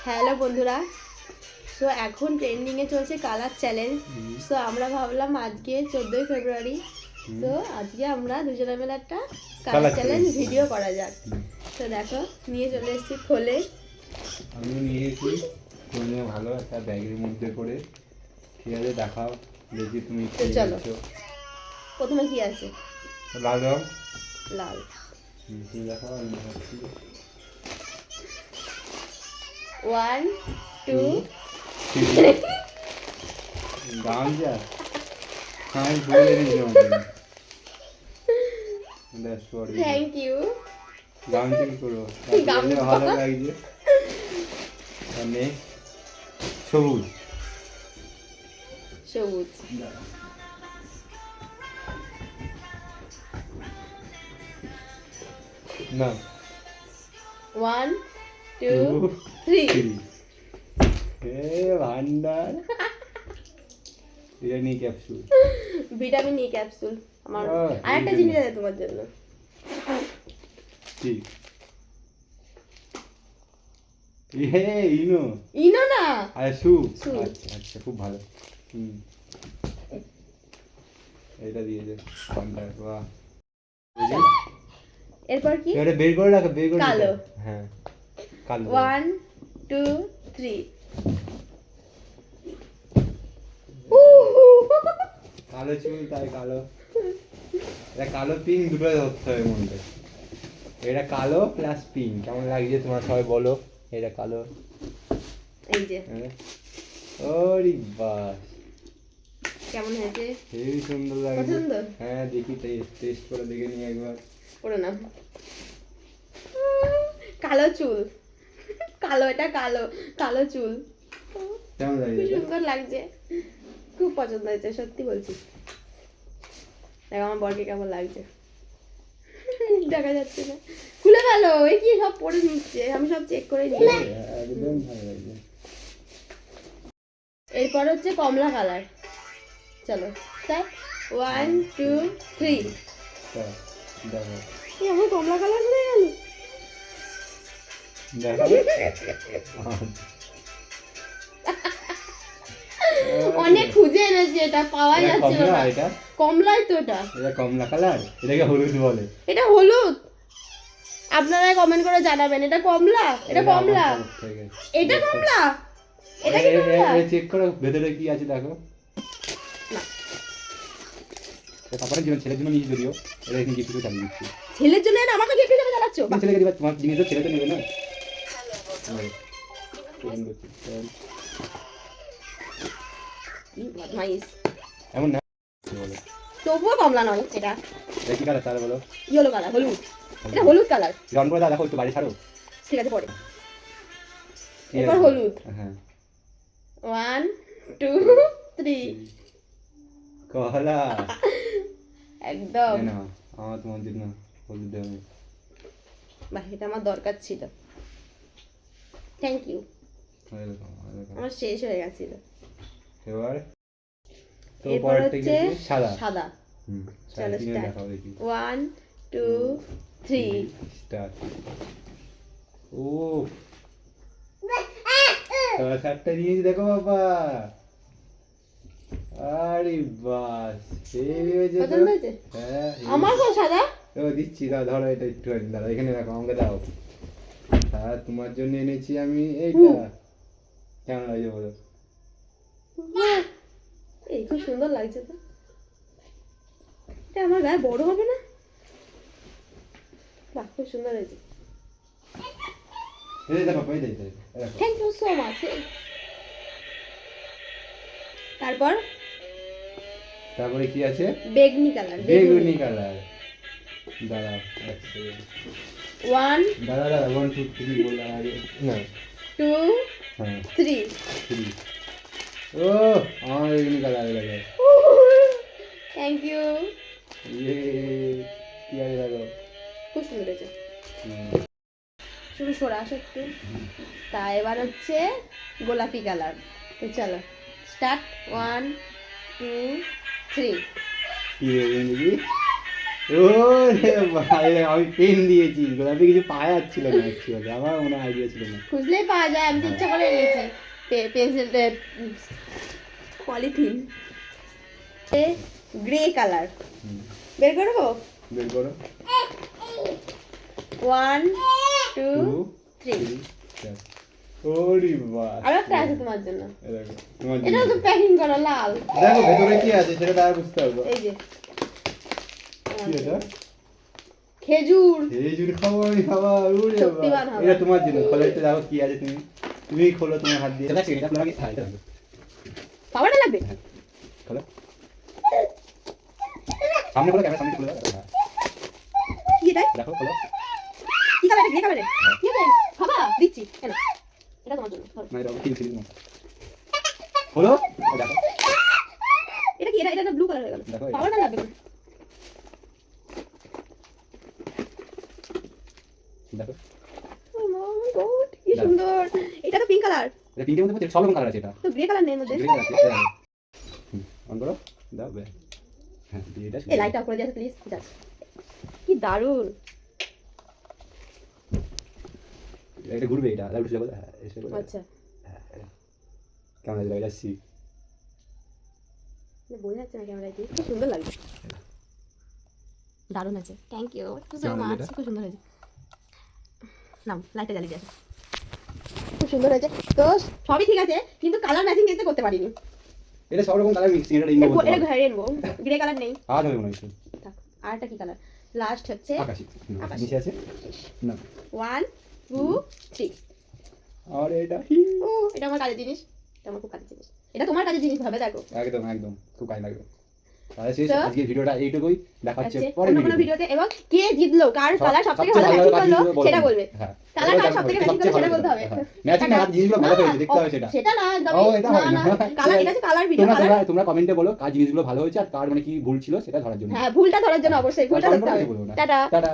Hello বন্ধুরা, so এখন ট্রেন্ডিংয়ে চলছে কালার চ্যালেঞ্জ। সো আমরা ভাবলাম আজকে 14ই ফেব্রুয়ারি, তো আজকে আমরা দুজনে মিলে একটা কালার চ্যালেঞ্জ ভিডিও করা যাক। তো দেখো নিয়ে চলে এসেছি খোলে। আমি নিয়েছি তুমি ভালো একটা ব্যাগের মধ্যে করে। ঠিক আছে, দেখাও দেখি তুমি। চলো প্রথমে কি আছে? লাল রং। লাল। তুমি দেখাও, আমি দেখাচ্ছি। 1 2 গান যা আমি বলে নিয়েছিলাম। Thank you. গান কি করবো, ভালো লাগছে। মানে সবুজ সবুজ। না 1 2 3 এ ভান্ডার vitamin capsule. Vitamin E capsule. আমার আরেকটা জিনিস আছে তোমার জন্য। কি? ইনো। ইনো না, আরে সু। আচ্ছা আচ্ছা, খুব ভালো। এটা দিয়ে দে ভান্ডার। বাহ, এরপর কি? এটা বের করে রাখো, বের করে কালো। হ্যাঁ কালো। 1 2 3 কালো চুল তাই কালো। এটা কালো পিঙ্ক দুটো ধরতে হবে মধ্যে। এটা কালো প্লাস পিঙ্ক, কেমন লাগছে তোমার সবাই বলো। এটা কালো, এই যে ওরে বাস, কেমন হয়েছে? হেবি সুন্দর লাগছে। পছন্দ? হ্যাঁ দেখি, টেস্ট করে দেখে নি একবার। করে নাও। কালো চুল, কালো, এটা কালো, কালো চুল। কেমন খুব লাগছে? সুন্দর লাগছে, খুব পছন্দ হয়েছে, সত্যি বলছি। দেখো আমার বরকে কেমন লাগছে। দেখা যাচ্ছে না, খুলে গেলো। এই কি সব পরে নিচ্ছে, আমি সব চেক করে নিই। একদম ভালো লাগছে। এরপর হচ্ছে কমলা কালার। চলো স্টার্ট। 1 2 3। দেখো এই আমার কমলা কালার হয়ে গেল। অনেক খুঁজে এনেছি, এটা পাওয়া যাচ্ছিল না। কমলাই তো এটা। এটা কমলা কালার, এটাকে হলুদ বলে। এটা হলুদ। আপনারা কমেন্ট করে জানাবেন এটা কমলা, এটা কমলা, এটা কমলা, এটা কি কমলা? চেক করো ভেতরে কি আছে দেখো। তারপরে জীবন ছেলের জন্য নিয়ে যদিও এটা এখানে গিফট করে চালিয়ে দিচ্ছি। ছেলের জন্য না, আমাকে গিফট হিসেবে জানাচ্ছো? ছেলেকে দিবা, তোমার জিনিস তো ছেলে তো নেবে না। এমন না তবুও কমলা নয় এটা। কি কালার তাহলে বলো? ইয়েলো কালার, হলুদ। এটা হলুদ কালার। রং করে দাও, দেখো একটু বাড়ি ছাড়ো। ঠিক আছে পরে। এবার হলুদ। হ্যাঁ 1 2 3। কলা একদম। না আমার তোমার জন্য হলুদ দেবো। বাহ, এটা আমার দরকার ছিল। Thank you. আমার শেষ হয়ে গেছিল। এবার তো এরপর হচ্ছে সাদা। সাদা। চলো স্টার্ট। দেখাও দেখি। 1 2 3 স্টার্ট। ও সাতটা জিনিস দেখো বাবা। আরে বাস, সেই হয়েছে তো। পছন্দ হয়েছে? হ্যাঁ আমার কো সাদা? ও দিচ্ছি, দাও ধরো এটা একটু দাঁড়াও, এখানে রাখো, আমাকে দাও। আর তোমার জন্য এনেছি আমি এইটা। কেমন লাগছে বলো? এই খুব সুন্দর লাগছে তো। এটা আমার গায়ে বড় হবে না? বাহ, খুব সুন্দর হয়েছে। এই দেখো, এই দেখো। Thank you so much. তারপরে কি আছে? বেগনি কালার। বেগুনি কালার। দাঁড়াও 1 দাঁড়া 1 2 3 বলা আগে না। 2 হ্যাঁ 3। 3। ও আমার বেগুনি কালার লাগে। Thank you. ইয়ে কি আছে দেখো, খুব সুন্দর হয়েছে। শুধু সরা একটু। তা এবার হচ্ছে গোলাপি কালার। তো চলো স্টার্ট। 1 2 3। কি বেগুনি? ওরে ভাই, আমি পেন দিয়েছি, গোলাপি কিছু পাওয়া যাচ্ছিল না অ্যাকচুয়ালি, আমার মনে আইডিয়া ছিল না। খুঁজলেই পাওয়া যায়, আমি তো ইচ্ছা করে নিয়েছি পেন্সিল পলিথিন গ্রে কালার। বের করবো? বের করো। 1 2 2 3। 3 4। ওরে বাহ, আর একটা আছে তোমার জন্য, এই দেখো তোমার এটা জন্য। তো প্যাকিং করা লাল। দেখো ভেতরে কি আছে সেটা তার বুঝতে পারবো। এই যে কি এটা? খেজুর। খেজুর খাবো আমি, খাবো। ওরে শক্তিবান বাহ, হবে। এটা তোমার জন্য। খোলো একটু, দেখো কি আছে। তুমি খোলো তোমার হাত দিয়ে। এটা আপনার আগে এটা রাখো। পাওয়াটা লাগবে। খোলো, সামনে খোলো, ক্যামেরা সামনে খোলো। হ্যাঁ, কি এটা? দেখো খোলো। কি কালার? গ্রে কালারের। কি আছে? খাবা? দিচ্ছি। এনো। এটা তোমার জন্য। ধরো। না, এটা কি ছিল না। খোলো, এই দেখো। এটা কি? এটা ব্লু কালার হয়ে গেল। দেখো এটা। পাওয়াটা লাগবে না। দেখো, ও মাই গড, কি সুন্দর। এটা তো পিঙ্ক কালার। এটা পিঙ্কের মধ্যে সব রকম কালার আছে। এটা তো গ্রে কালার নেই এর মধ্যে। গ্রে কালার আছে। এটা দেখো। অন করো, দাও বে। হ্যাঁ, দিয়ে এটা। এই লাইটটা অফ করে দিও প্লিজ। জাস্ট কি দারুণ। এটা ঘুরবে, এটা লাইট যাবে। হ্যাঁ, এসে বলে। আচ্ছা, কেমন লাগছে যাচ্ছি। বোঝা যাচ্ছে না ক্যামেরায় কি খুব সুন্দর লাগছে। দারুণ আছে, থ্যাংক ইউ সো কেমন মাচ। লাগছে এটা? খুব সুন্দর হয়েছে। নাম লাইটটা জ্বালিয়ে দিয়ে আসো। খুব সুন্দর হয়েছে। তো সবই ঠিক আছে, কিন্তু কালার ম্যাচিং করতে পারিনি। এটা সব রকম কালার মিক্স, এটা রেইনবো বলতে এটা পারো। রেনবো, গ্রে কালার নেই। আজ হবে মনে হচ্ছে থাক। আরটা কি কালার? লাস্ট হচ্ছে আকাশি। আকাশি। নিচে আছে না। 1 2 3। আর এটা ও, এটা আমার কাজের জিনিস। এটা আমার খুব কাজের জিনিস। এটা তোমার কাজের জিনিস ভাবে দেখো। একদম একদম খুব কাজ লাগবে। তাহলে শেষ তো- আজকে ভিডিওটা এইটুকুই, দেখা হচ্ছে আচ্ছা, পরের অন্য কোনো ভিডিওতে। ভিডিওতে। এবং কে জিতলো, কার কালার সবথেকে ভালো ম্যাচিং করলো সেটা বলবে। হ্যাঁ, কালার কার সবথেকে ম্যাচিং করলো সেটা বলতে হবে। ম্যাচিং না, জিনিসগুলো ভালো হয়েছে দেখতে হবে সেটা। সেটা না একদম। ও, এটা না হয় না, না। কালার এটা হচ্ছে কালার ভিডিও তোমরা কালার। তোমরা কমেন্টে বলো কার জিনিসগুলো ভালো হয়েছে আর কার মানে কি ভুল ছিল সেটা ধরার জন্য। হ্যাঁ, ভুলটা ধরার জন্য অবশ্যই ভুলটা কমেন্ট ধরতে করে হবে। কিছু বলবো না। টাটা। টাটা।